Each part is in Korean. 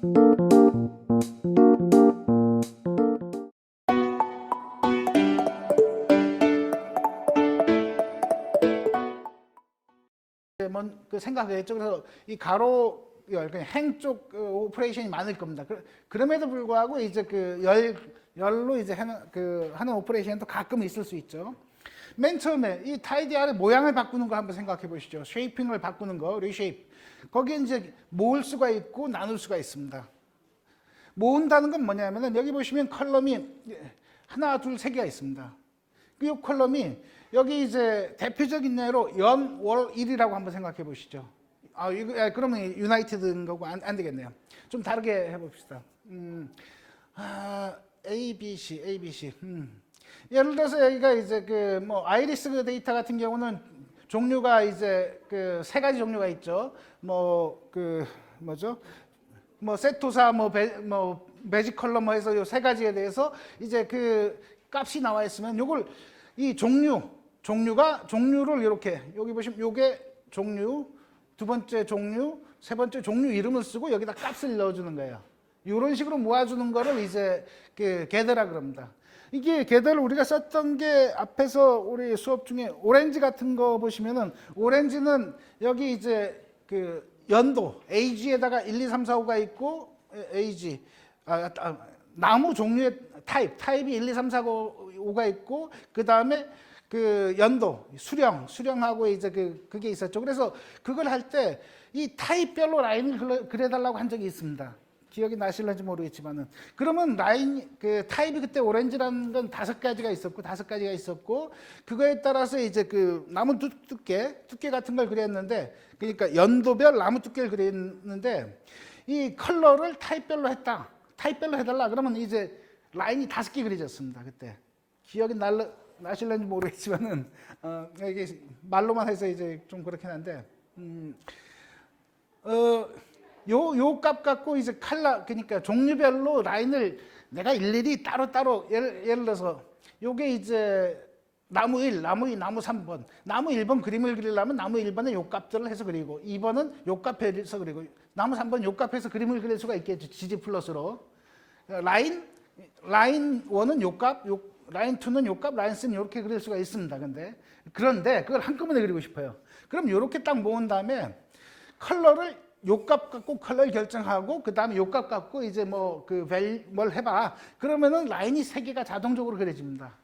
그 생각했죠. 그래서 이 가로 행 쪽 오퍼레이션이 많을 겁니다. 그럼에도 불구하고 이제 그 열로 이제 하는 오퍼레이션도 가끔 있을 수 있죠. 맨 처음에 이 타이디알의 모양을 바꾸는 거 한번 생각해 보시죠. 쉐이핑을 바꾸는 거, 리쉐이프. 거기에 이제 모을 수가 있고 나눌 수가 있습니다. 모은다는 건 뭐냐면은 여기 보시면 컬럼이 하나, 둘, 세 개가 있습니다. 이 컬럼이 여기 이제 대표적인 예로 연, 월, 일이라고 한번 생각해 보시죠. 그러면 유나이티드인 거고 안 되겠네요. 좀 다르게 해봅시다. A, B, C, A, B, C. 예를 들어서 여기가 이제 그 뭐 아이리스 데이터 같은 경우는 종류가 이제 그 세 가지 종류가 있죠. 뭐 그 뭐죠? 뭐 세토사, 매직 컬럼 뭐 해서 요 세 가지에 대해서 이제 그 값이 나와 있으면 요걸 이 종류를 이렇게 여기 보시면 요게 종류, 두 번째 종류, 세 번째 종류 이름을 쓰고 여기다 값을 넣어주는 거예요. 이런 식으로 모아주는 거를 이제 그 게더라 그럽니다. 이게 게더를 우리가 썼던 게 앞에서 우리 수업 중에 오렌지 같은 거 보시면은 오렌지는 여기 이제 그 연도 AG에다가 1, 2, 3, 4, 5가 있고 AG 나무 종류의 타입이 1, 2, 3, 4, 5가 있고 그 다음에 그 연도 수령하고 이제 그게 있었죠. 그래서 그걸 할 때 이 타입별로 라인을 그려달라고 한 적이 있습니다. 기억이 나실는지 모르겠지만은 그러면 라인 그 타입이 그때 오렌지라는 건 5가지가 있었고 그거에 따라서 이제 그 나무 두께 같은 걸 그렸는데 그러니까 연도별 나무 두께를 그렸는데 이 컬러를 타입별로 해달라 그러면 이제 라인이 5개 그려졌습니다. 그때 기억이 나실는지 모르겠지만은 이게 말로만 해서 이제 좀 그렇긴 한데 요 값 갖고 이제 그러니까 종류별로 라인을 내가 일일이 따로 예를 들어서 요게 이제 나무 1, 나무 2, 나무 3번 나무 1번 그림을 그리려면 나무 1번에 요 값들을 해서 그리고 2번은 요 값해서 그리고 나무 3번 요 값해서 그림을 그릴 수가 있겠죠. 지지 플러스로 라인 1은 요 값, 라인 2는 요 값, 라인 3는 이렇게 그릴 수가 있습니다. 그런데 그걸 한꺼번에 그리고 싶어요. 그럼 이렇게 딱 모은 다음에 컬러를 요 값 갖고 컬러를 결정하고 그 다음에 요 값 갖고 이제 뭘 해봐. 그러면은 라인이 3개가 자동적으로 그려집니다.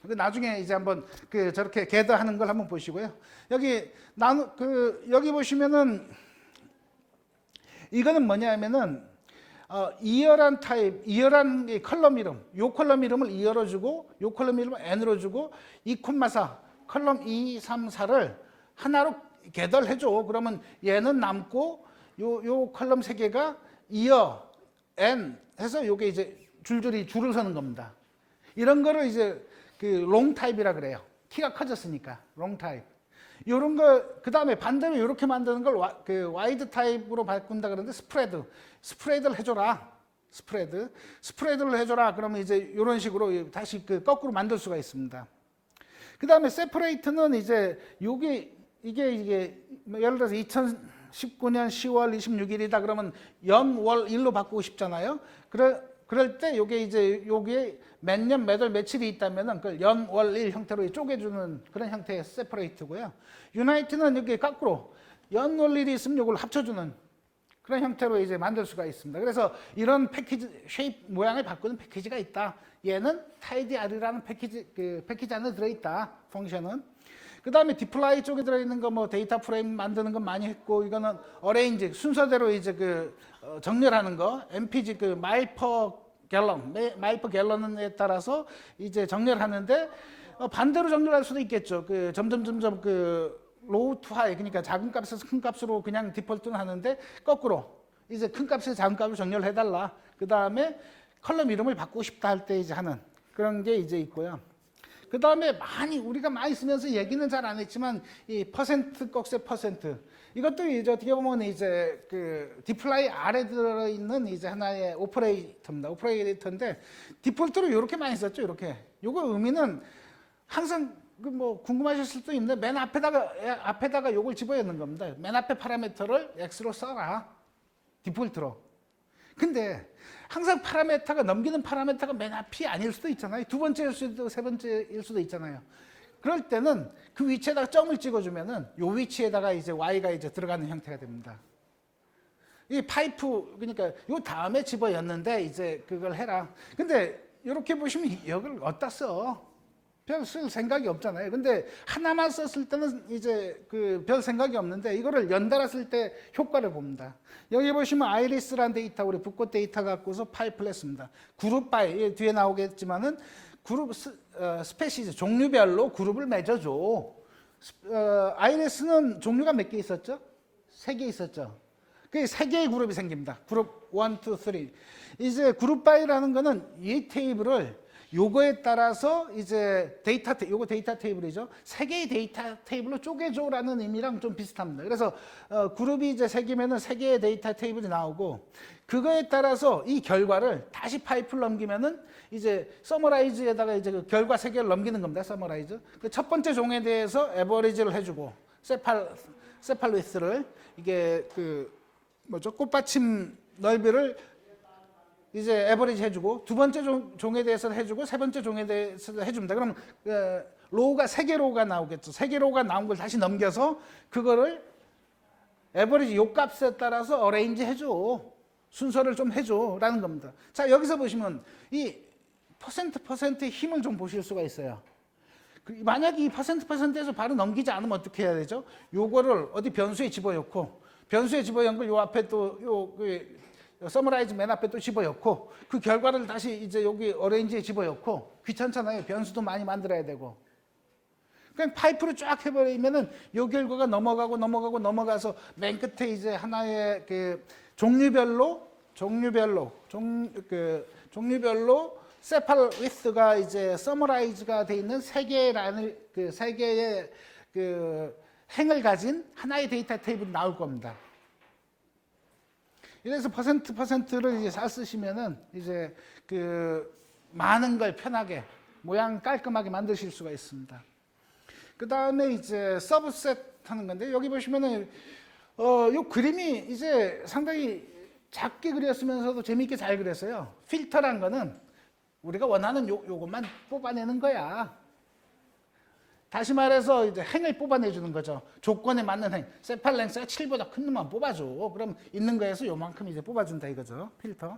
나중에 이제 한번 저렇게 게더하는 걸 한번 보시고요. 여기 보시면은 이거는 뭐냐면은 이열한 이열한 컬럼 이름, 요 컬럼 이름을 2열로 주고 요 컬럼 이름을 n으로 주고 2,4 컬럼 2, 3, 4를 하나로 게더를 해줘. 그러면 얘는 남고 요 컬럼 3개가 이어 n 해서 요게 이제 줄줄이 줄을 서는 겁니다. 이런 거를 이제 롱 타입이라 그래요. 키가 커졌으니까 롱 타입. 요런 거 그다음에 반대로 이렇게 만드는 걸 와이드 타입으로 바꾼다 그러는데 스프레드를 해줘라. 스프레드를 해줘라. 그러면 이제 이런 식으로 다시 거꾸로 만들 수가 있습니다. 그다음에 세퍼레이트는 이제 이게 예를 들어서 2019년 10월 26일이다 그러면 연, 월, 일로 바꾸고 싶잖아요. 그럴 때 요게 몇 년, 몇 월, 며칠이 있다면은 그걸 연, 월, 일 형태로 쪼개주는 그런 형태의 세퍼레이트고요. 유나이트는 여기 거꾸로 연, 월, 일이 있으면 이걸 합쳐주는 그런 형태로 이제 만들 수가 있습니다. 그래서 이런 쉐입 모양을 바꾸는 패키지가 있다. 얘는 tidyR이라는 패키지 안에 들어있다. 펑션은. 그 다음에 디플라이 쪽에 들어있는 거 데이터 프레임 만드는 건 많이 했고 이거는 어레인지 순서대로 이제 정렬하는 거 MPG 마일 퍼 갤런에 따라서 이제 정렬하는데 반대로 정렬할 수도 있겠죠. 점점 로우 투 하이 그러니까 작은 값에서 큰 값으로 그냥 디폴트는 하는데 거꾸로 이제 큰 값에서 작은 값으로 정렬을 해달라. 그 다음에 컬럼 이름을 바꾸고 싶다 할 때 이제 하는 그런 게 이제 있고요. 그 다음에 우리가 많이 쓰면서 얘기는 잘 안 했지만 이 퍼센트 꺽쇠 퍼센트 이것도 이제 어떻게 보면 이제 디플라이 아래 들어있는 이제 하나의 오퍼레이터인데 디폴트로 이렇게 많이 썼죠. 이렇게 요거 의미는 항상 궁금하실 수도 있는데 맨 앞에다가 요걸 집어넣는 겁니다. 맨 앞에 파라미터를 x로 써라. 디폴트로. 근데 항상 파라메타가 넘기는 파라메타가 맨 앞이 아닐 수도 있잖아요. 두 번째일 수도 세 번째일 수도 있잖아요. 그럴 때는 그 위치에다가 점을 찍어주면은 요 위치에다가 이제 y가 이제 들어가는 형태가 됩니다. 이 파이프 그러니까 요 다음에 집어였는데 이제 그걸 해라. 근데 이렇게 보시면 이걸 어디다 써? 별 쓸 생각이 없잖아요. 근데 하나만 썼을 때는 이제 그 별 생각이 없는데 이거를 연달아 쓸 때 효과를 봅니다. 여기 보시면 아이리스라는 데이터, 우리 붓꽃 데이터 갖고서 파이프를 했습니다. 그룹 바이, 뒤에 나오겠지만은 그룹 스페시즈, 종류별로 그룹을 맺어줘. 아이리스는 종류가 몇 개 있었죠? 3개 있었죠. 그 3개의 그룹이 생깁니다. 그룹 1, 2, 3. 이제 그룹 바이라는 거는 이 테이블을 요거에 따라서 이제 요거 데이터 테이블이죠. 3개의 데이터 테이블로 쪼개줘라는 의미랑 좀 비슷합니다. 그래서 그룹이 이제 3개면은 3개의 데이터 테이블이 나오고 그거에 따라서 이 결과를 다시 파이프를 넘기면은 이제 서머라이즈에다가 이제 그 결과 3개를 넘기는 겁니다. 서머라이즈. 그 첫 번째 종에 대해서 에버리지를 해주고 세팔 위스를 이게 그 뭐죠? 꽃받침 넓이를 이제 에버리지 해주고 두 번째 종에 대해서 해주고 세 번째 종에 대해서 해줍니다. 그럼 로우가 3개 로우가 나오겠죠. 3개 로우가 나온 걸 다시 넘겨서 그거를 에버리지 요 값에 따라서 어레인지 해줘. 순서를 좀 해줘라는 겁니다. 자, 여기서 보시면 이 퍼센트의 힘을 좀 보실 수가 있어요. 만약에 이 퍼센트에서 바로 넘기지 않으면 어떻게 해야 되죠? 요거를 어디 변수에 집어넣고 변수에 집어넣은 걸 요 앞에 또 서머라이즈 맨 앞에 또 집어넣고 그 결과를 다시 이제 여기 어레인지에 집어넣고 귀찮잖아요. 변수도 많이 만들어야 되고. 그냥 파이프로 쫙 해버리면은 요 결과가 넘어가서 맨 끝에 이제 하나의 그 종류별로 세팔 위스가 이제 서머라이즈가 돼 있는 3개의 그 3개의 그 행을 가진 하나의 데이터 테이블이 나올 겁니다. 이래서 퍼센트를 이제 잘 쓰시면은 이제 그 많은 걸 편하게 모양 깔끔하게 만드실 수가 있습니다. 그 다음에 이제 서브셋 하는 건데 여기 보시면은 요 그림이 이제 상당히 작게 그렸으면서도 재미있게 잘 그렸어요. 필터란 거는 우리가 원하는 요것만 뽑아내는 거야. 다시 말해서 이제 행을 뽑아내주는 거죠. 조건에 맞는 행. 세팔 랭스가 7보다 큰 놈만 뽑아줘. 그럼 있는 거에서 요만큼 이제 뽑아준다 이거죠. 필터.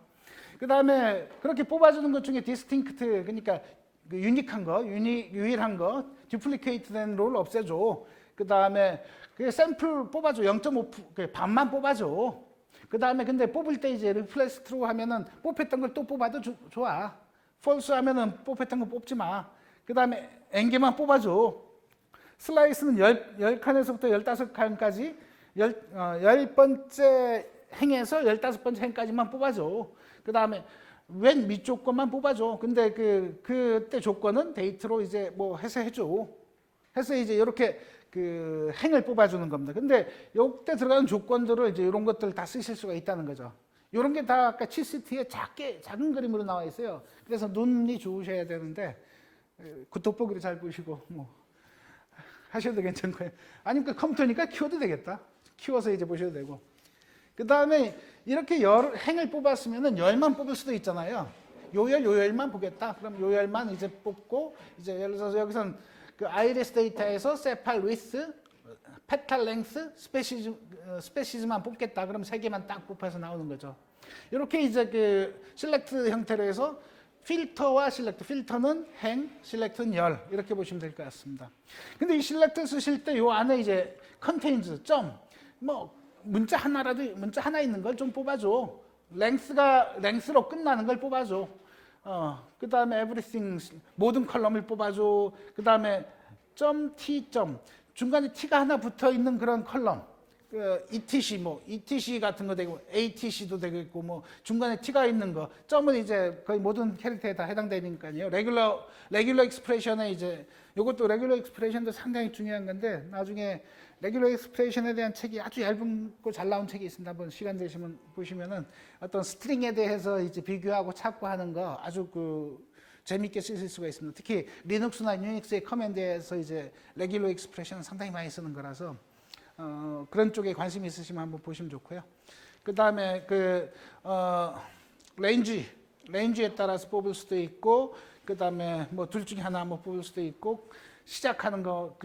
그 다음에 그렇게 뽑아주는 것 중에 디스팅크트, 그러니까 그 유니크한 거, 유일한 거, 듀플리케이트 된 롤 없애줘. 그 다음에 그 샘플 뽑아줘. 0.5, 반만 뽑아줘. 그 다음에 근데 뽑을 때 이제 리플레스 트루 하면은 뽑혔던 걸 또 뽑아도 좋아. 폴스 하면은 뽑혔던 거 뽑지 마. 그 다음에 N개만 뽑아줘. 슬라이스는 10칸에서부터 15칸까지 10번째 행에서 15번째 행까지만 뽑아줘. 그 다음에 왼 밑쪽 것만 뽑아줘. 근데 그때 조건은 데이트로 이제 뭐 해서 해줘. 해서 이제 이렇게 그 행을 뽑아주는 겁니다. 근데 이때 들어가는 조건들을 이제 이런 것들 다 쓰실 수가 있다는 거죠. 이런 게 다 아까 치시트에 작은 그림으로 나와 있어요. 그래서 눈이 좋으셔야 되는데 그 돋보기를 잘 보시고 뭐 하셔도 괜찮고요. 아니면 컴퓨터니까 키워도 되겠다. 키워서 이제 보셔도 되고. 그 다음에 이렇게 행을 뽑았으면은 열만 뽑을 수도 있잖아요. 요열만 보겠다. 그럼 요열만 이제 뽑고 이제 예를 들어서 여기선 그 아이리스 데이터에서 세팔 위스, 페탈 랭스, 스페시즈만 뽑겠다. 그럼 3개만 딱 뽑아서 나오는 거죠. 이렇게 이제 그 실렉트 형태로 해서 필터와 실렉트, 필터는 행, 실렉트는 열 이렇게 보시면 될 것 같습니다. 근데 이 실렉트 쓰실 때 요 안에 이제 컨테인즈, 뭐 문자 하나 있는 걸 좀 뽑아줘. 랭스로 끝나는 걸 뽑아줘. 그 다음에 everything, 모든 컬럼을 뽑아줘. 그 다음에 .t, 중간에 t가 하나 붙어 있는 그런 컬럼. ETC 같은 거 되고, ATC도 되겠고, 뭐, 중간에 t가 있는 거. 점은 이제 거의 모든 캐릭터에 다 해당되니까요. 레귤러 익스프레션에 이제, 요것도 레귤러 익스프레션도 상당히 중요한 건데, 나중에 레귤러 익스프레션에 대한 책이 아주 얇고 잘 나온 책이 있습니다. 한번 시간 되시면 보시면은 어떤 스트링에 대해서 이제 비교하고 찾고 하는 거 아주 재밌게 쓰실 수가 있습니다. 특히 리눅스나 유닉스의 커맨드에서 이제 레귤러 익스프레션 상당히 많이 쓰는 거라서 그런 쪽에 관심이 있으시면 한번 보시면 좋고요. 그다음에 레인지에 따라서 뽑을 수도 있고, 그다음에 뭐 둘 중에 하나 뭐 뽑을 수도 있고, 시작하는 거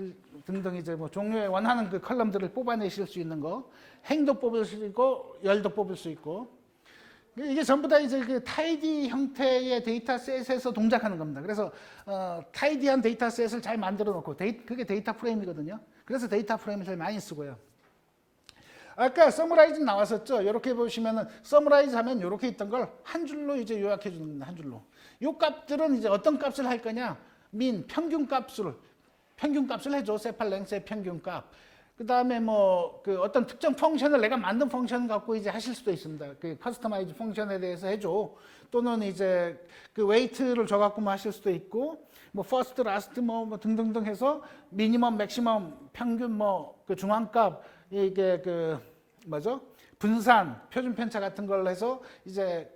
등등 이제 뭐 종류의 원하는 그 컬럼들을 뽑아내실 수 있는 거, 행도 뽑을 수 있고 열도 뽑을 수 있고, 이게 전부 다 이제 그 타이디 형태의 데이터셋에서 동작하는 겁니다. 그래서 타이디한 데이터셋을 잘 만들어 놓고 그게 데이터 프레임이거든요. 그래서 데이터 프레임을 제일 많이 쓰고요. 아까 서머라이즈 나왔었죠. 이렇게 보시면은 서머라이즈 하면 이렇게 있던 걸 한 줄로 이제 요약해 주는 겁니다. 한 줄로. 요 값들은 이제 어떤 값을 할 거냐? 평균 값을 해줘. 세팔랭스의 평균 값. 그 다음에 뭐 어떤 특정 펑션을 내가 만든 펑션 갖고 이제 하실 수도 있습니다. 그 커스터마이즈 펑션에 대해서 해줘. 또는 이제 그 웨이트를 줘 갖고 뭐 하실 수도 있고, 뭐 퍼스트, 라스트 뭐 등등등 해서 미니멈, 맥시멈, 평균 그 중앙값, 이게 분산, 표준 편차 같은 걸 해서 이제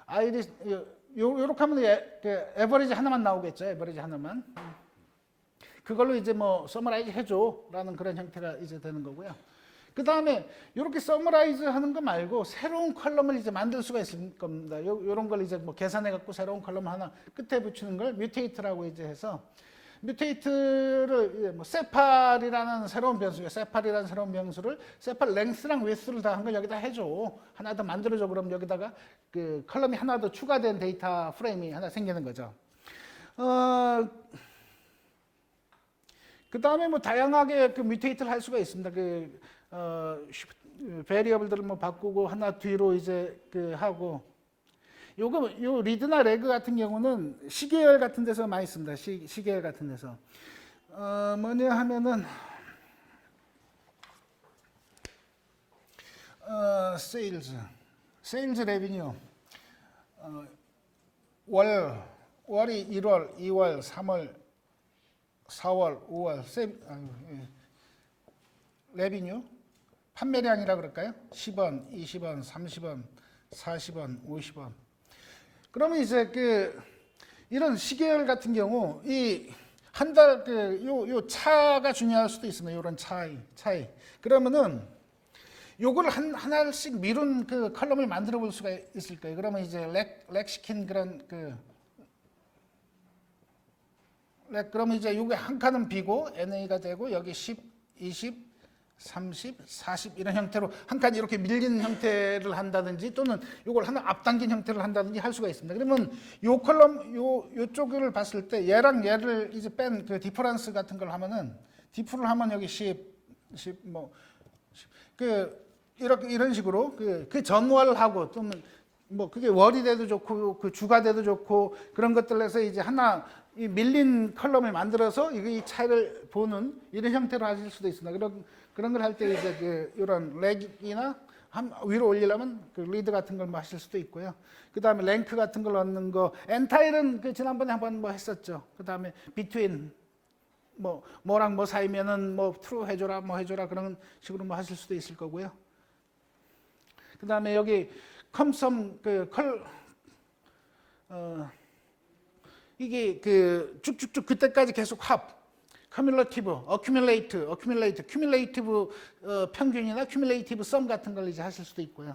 아이리스 요렇게 하면 에버리지 하나만 나오겠죠. 에버리지 하나만. 그걸로 이제 뭐 서머라이즈 해줘라는 그런 형태가 이제 되는 거고요. 그 다음에 이렇게 서머라이즈 하는 거 말고 새로운 컬럼을 이제 만들 수가 있을 겁니다. 요런 걸 이제 뭐 계산해 갖고 새로운 컬럼 하나 끝에 붙이는 걸 뮤테이트라고 이제 해서, 뮤테이트를 뭐 세팔이라는 새로운 변수예요. 세팔이라는 새로운 변수를 세팔 랭스랑 위스를 다 한 걸 여기다 해줘. 하나 더 만들어줘. 그럼 여기다가 그 컬럼이 하나 더 추가된 데이터 프레임이 하나 생기는 거죠. 그 다음에 뭐 다양하게 뮤테이트를 할 수가 있습니다. 베리어블들을 뭐 바꾸고 하나 뒤로 이제 하고, 요 리드나 레그 같은 경우는 시계열 같은 데서 많이 씁니다. 시계열 같은 데서. 뭐냐 하면은, 세일즈 레비뉴. 월이 1월, 2월, 3월, 4월, 5월, 레비뉴. 판매량이라 그럴까요? 10원, 20원, 30원, 40원, 50원. 그러면 이제 이런 시계열 같은 경우 이 한 달 요 차가 중요할 수도 있습니다. 이런 차이. 그러면은 요걸 하나씩 미룬 컬럼을 만들어 볼 수가 있을 거예요. 그러면 이제 렉 시킨 그런 그러면 이제 요게 한 칸은 B고 NA가 되고 여기 10, 20, 30, 40 이런 형태로 한 칸 이렇게 밀린 형태를 한다든지, 또는 요걸 하나 앞당긴 형태를 한다든지 할 수가 있습니다. 그러면 요 컬럼 요쪽을 봤을 때 얘랑 얘를 이제 뺀 디퍼런스 같은 걸 하면은, 디프를 하면 여기 10 이런 식으로 전월하고, 또는 뭐 그게 월이 돼도 좋고 주가 돼도 좋고, 그런 것들 해서 이제 하나 이 밀린 컬럼을 만들어서 이 차이를 보는 이런 형태로 하실 수도 있습니다. 그런 걸 할 때 이제 이런 렉이나 위로 올리려면 리드 같은 걸 뭐 하실 수도 있고요. 그 다음에 랭크 같은 걸 넣는 거, 엔타일은 지난번에 한번 뭐 했었죠. 그 다음에 비트윈 뭐랑 뭐 사이면은 뭐 트루 해줘라 뭐 해줘라 그런 식으로 뭐 하실 수도 있을 거고요. 그 다음에 여기 컴섬 이게 쭉쭉쭉 그때까지 계속 커뮬러티브, 큐뮬레이티브 평균이나 큐뮬레이티브 썸 같은 걸 이제 하실 수도 있고요.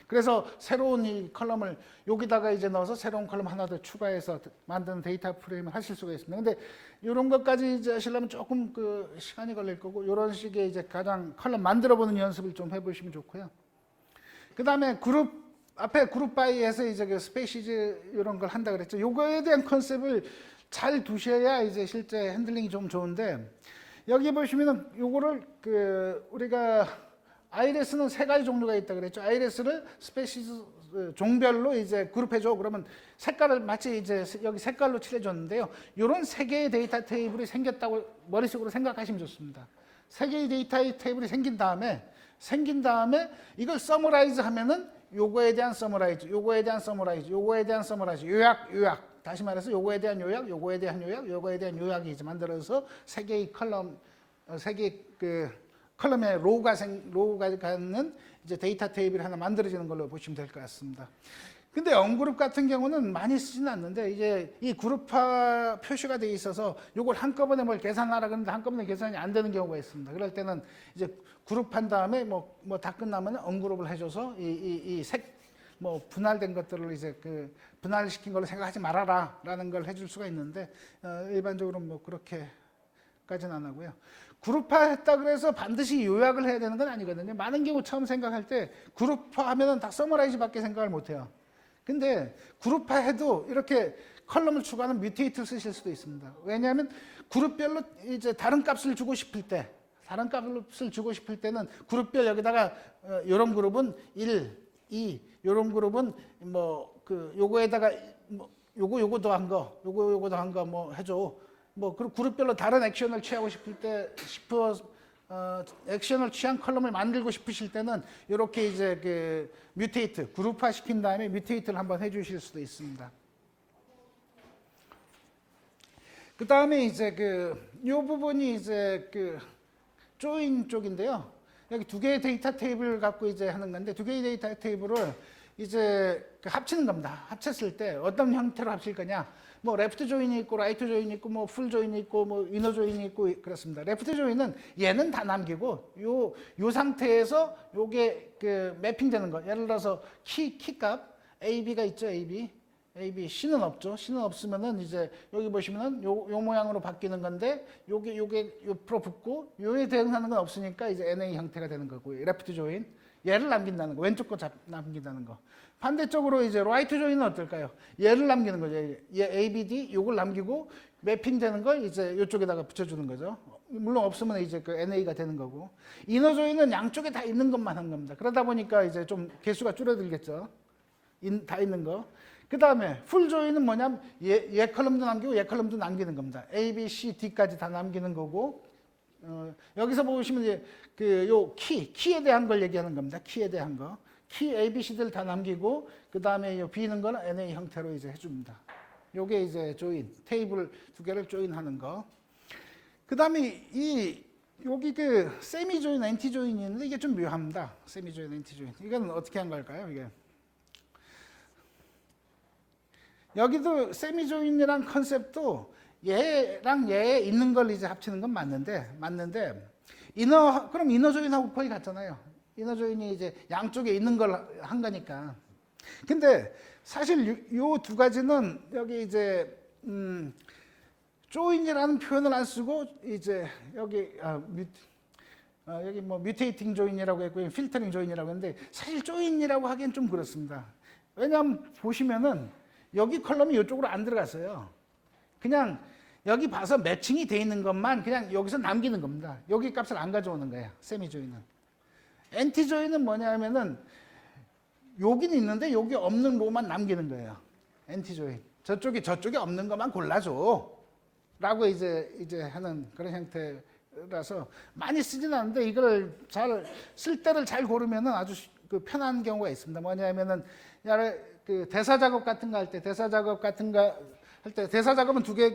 그래서 새로운 이 컬럼을 여기다가 이제 넣어서 새로운 컬럼 하나 더 추가해서 만드는 데이터 프레임을 하실 수가 있습니다. 근데 이런 것까지 이제 하시려면 조금 시간이 걸릴 거고, 이런 식의 이제 가장 컬럼 만들어 보는 연습을 좀 해보시면 좋고요. 그 다음에 앞에 그룹 바이에서 이제 스페시즈 이런 걸 한다 그랬죠. 요거에 대한 컨셉을 잘 두셔야 이제 실제 핸들링이 좀 좋은데, 여기 보시면은 요거를 우리가 아이레스는 세 가지 종류가 있다 그랬죠. 아이레스를 스페시즈 종별로 이제 그룹해줘. 그러면 색깔을 마치 이제 여기 색깔로 칠해줬는데요. 요런 세 개의 데이터 테이블이 생겼다고 머릿속으로 생각하시면 좋습니다. 세 개의 데이터 테이블이 생긴 다음에 이걸 서머라이즈 하면은 요거에 대한 서머라이즈, 요거에 대한 서머라이즈, 요거에 대한 서머라이즈, 요약. 다시 말해서 요거에 대한 요약, 요거에 대한 요약, 요거에 대한 요약이 이제 만들어서 세 개의 컬럼, 세 개의 컬럼의 로우가 갖는 이제 데이터 테이블이 하나 만들어지는 걸로 보시면 될 것 같습니다. 근데 N그룹 같은 경우는 많이 쓰지는 않는데 이제 이 그룹화 표시가 돼 있어서 이걸 한꺼번에 뭘 계산하라 그러는데 한꺼번에 계산이 안 되는 경우가 있습니다. 그럴 때는 이제 그룹한 다음에 뭐 다 끝나면 N그룹을 해줘서 뭐 분할된 것들을 이제 그 분할시킨 걸로 생각하지 말아라라는 걸 해줄 수가 있는데 일반적으로 뭐 그렇게까지는 안 하고요. 그룹화했다 그래서 반드시 요약을 해야 되는 건 아니거든요. 많은 경우 처음 생각할 때 그룹화하면은 다 서머라이즈밖에 생각을 못 해요. 근데 그룹화해도 이렇게 컬럼을 추가하는 뮤테이트를 쓰실 수도 있습니다. 왜냐하면 그룹별로 이제 다른 값을 주고 싶을 때는 그룹별 여기다가 이런 그룹은 1, 2, 이런 그룹은 뭐 그 요거에다가 뭐 요거 더한 거, 요거 더한 거 뭐 해줘. 뭐 그룹별로 다른 액션을 취하고 액션을 취한 컬럼을 만들고 싶으실 때는 이렇게 이제 그 뮤테이트, 그룹화 시킨 다음에 뮤테이트를 한번 해주실 수도 있습니다. 그 다음에 이제 요 부분이 이제 조인 쪽인데요. 여기 두 개의 데이터 테이블을 갖고 이제 하는 건데 두 개의 데이터 테이블을 이제 합치는 겁니다. 합쳤을 때 어떤 형태로 합칠 거냐? 뭐 레프트 조인이 있고 라이트 조인이 있고 뭐 풀 조인이 있고 뭐 이너 조인이 있고 그렇습니다. 레프트 조인은 얘는 다 남기고 요 상태에서 요게 매핑되는 거. 예를 들어서 키값 AB가 있죠. AB C는 없죠. C는 없으면은 이제 여기 보시면은 요 모양으로 바뀌는 건데 요게 옆으로 붙고 요에 대응하는 건 없으니까 이제 NA 형태가 되는 거고요. 레프트 조인 얘를 남긴다는 거. 왼쪽 거 남긴다는 거. 반대쪽으로 이제 라이트 조인은 어떨까요? 얘를 남기는 거죠. 얘 ABD 요걸 남기고 매핑되는 걸 이제 이쪽에다가 붙여주는 거죠. 물론 없으면 이제 NA가 되는 거고. 이너 조인은 양쪽에 다 있는 것만 한 겁니다. 그러다 보니까 이제 좀 개수가 줄어들겠죠. 다 있는 거. 그 다음에 풀 조인은 뭐냐면 얘 컬럼도 남기고 얘 컬럼도 남기는 겁니다. A, B, C, D까지 다 남기는 거고 여기서 보시면 이제 요 키에 대한 걸 얘기하는 겁니다. 키에 대한 거. 키 A, B, C들 다 남기고 그 다음에 요 B는 거는 NA 형태로 이제 해줍니다. 요게 이제 조인, 테이블 두 개를 조인하는 거. 그 다음에 여기 세미 조인, 엔티 조인이 있는데 이게 좀 묘합니다. 세미 조인, 엔티 조인. 이건 어떻게 한 걸까요? 이게 여기도 세미 조인이란 컨셉도 얘랑 얘에 있는 걸 이제 합치는 건 맞는데 그럼 이너 조인하고 거의 같잖아요. 이너 조인이 이제 양쪽에 있는 걸 한 거니까. 근데 사실 요 두 가지는 여기 이제 조인이라는 표현을 안 쓰고 이제 여기 뭐 뮤테이팅 조인이라고 했고 필터링 조인이라고 했는데 사실 조인이라고 하기엔 좀 그렇습니다. 왜냐하면 보시면은 여기 컬럼이 이쪽으로 안 들어갔어요. 그냥 여기 봐서 매칭이 돼 있는 것만 그냥 여기서 남기는 겁니다. 여기 값을 안 가져오는 거예요. 세미 조인은. 엔티 조인은 뭐냐면은 여기는 있는데 여기 없는 로만 남기는 거예요. 엔티 조인. 저쪽에 없는 것만 골라줘. 라고 이제 하는 그런 형태라서 많이 쓰진 않는데 이걸 쓸 때를 잘 고르면은 아주 편한 경우가 있습니다. 뭐냐면은 대사 작업 같은 거 할 때 대사 작업은 두 개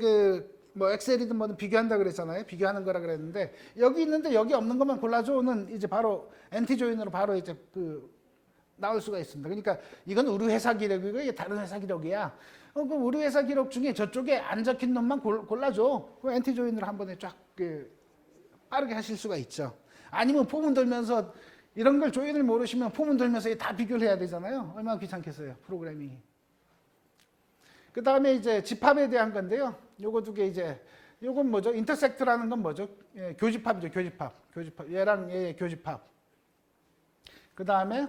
뭐 엑셀이든 뭐든 비교한다 그랬잖아요. 비교하는 거라 그랬는데 여기 있는데 여기 없는 것만 골라줘는 이제 바로 엔티 조인으로 바로 이제 나올 수가 있습니다. 그러니까 이건 우리 회사 기록이고 이게 다른 회사 기록이야. 그럼 우리 회사 기록 중에 저쪽에 안 적힌 놈만 골라줘. 그 엔티 조인으로 한 번에 쫙 빠르게 하실 수가 있죠. 아니면 포문 돌면서 이런 걸 조인을 모르시면 포문 돌면서 다 비교를 해야 되잖아요. 얼마나 귀찮겠어요, 프로그램이. 그 다음에 이제 집합에 대한 건데요. 요거 두 개 요건 뭐죠? 인터섹트라는 건 뭐죠? 교집합이죠, 교집합. 얘랑 얘의 교집합. 그 다음에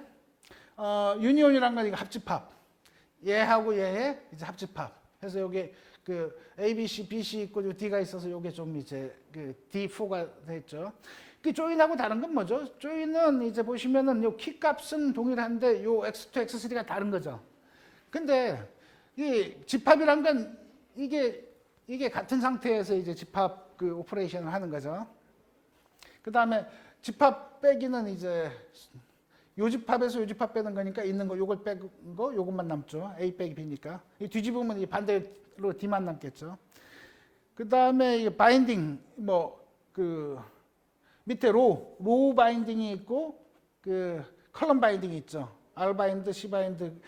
유니온이라는 건 이거 합집합. 얘하고 얘의 이제 합집합. 그래서 여기 A, B, C, B, C 있고 D가 있어서 요게 좀 이제 D4가 됐죠. 조인하고 다른 건 뭐죠? 조인은 이제 보시면은 요 키 값은 동일한데 요 X2, X3가 다른 거죠. 근데 이 집합이란 건 이게 같은 상태에서 이제 집합 오퍼레이션을 하는 거죠. 그 다음에 집합 빼기는 이제 요 집합에서 요 집합 빼는 거니까 있는 거 요걸 빼는 거 요것만 남죠. A 빼기 B니까. 뒤집으면 이 반대로 D만 남겠죠. 그 다음에 바인딩 밑에 로우 바인딩이 있고 컬럼 바인딩이 있죠. R 바인드, C 바인드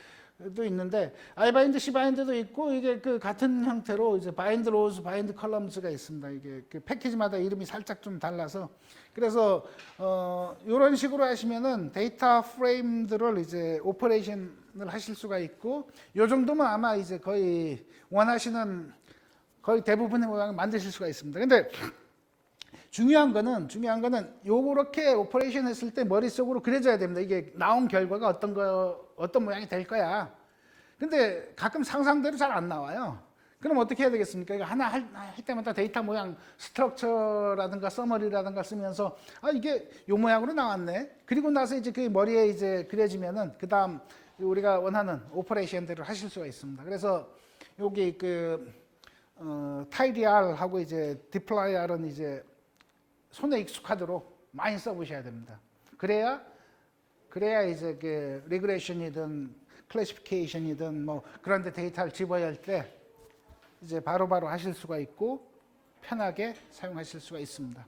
있는데 iBind, cbind도 있고 이게 그 같은 형태로 이제 bind rows, bind columns가 있습니다. 이게 그 패키지마다 이름이 살짝 좀 달라서 그래서 이런 식으로 하시면은 데이터 프레임들을 이제 오퍼레이션을 하실 수가 있고 요 정도면 아마 이제 거의 원하시는 거의 대부분의 모양을 만드실 수가 있습니다. 근데 중요한 거는 요렇게 오퍼레이션 했을 때 머릿속으로 그려져야 됩니다. 이게 나온 결과가 어떤 모양이 될 거야. 근데 가끔 상상대로 잘 안 나와요. 그럼 어떻게 해야 되겠습니까? 이거 하나 할 때마다 데이터 모양 스트럭처라든가 서머리라든가 쓰면서 이게 요 모양으로 나왔네. 그리고 나서 이제 그 머리에 이제 그려지면은 그다음 우리가 원하는 오퍼레이션들을 하실 수가 있습니다. 그래서 여기 그 tidyR하고 이제 deployR은 이제 손에 익숙하도록 많이 써보셔야 됩니다. 그래야 이제 그 리그레이션이든 클래시피케이션이든 뭐 그런데 데이터를 집어야 할 때 이제 바로바로 하실 수가 있고 편하게 사용하실 수가 있습니다.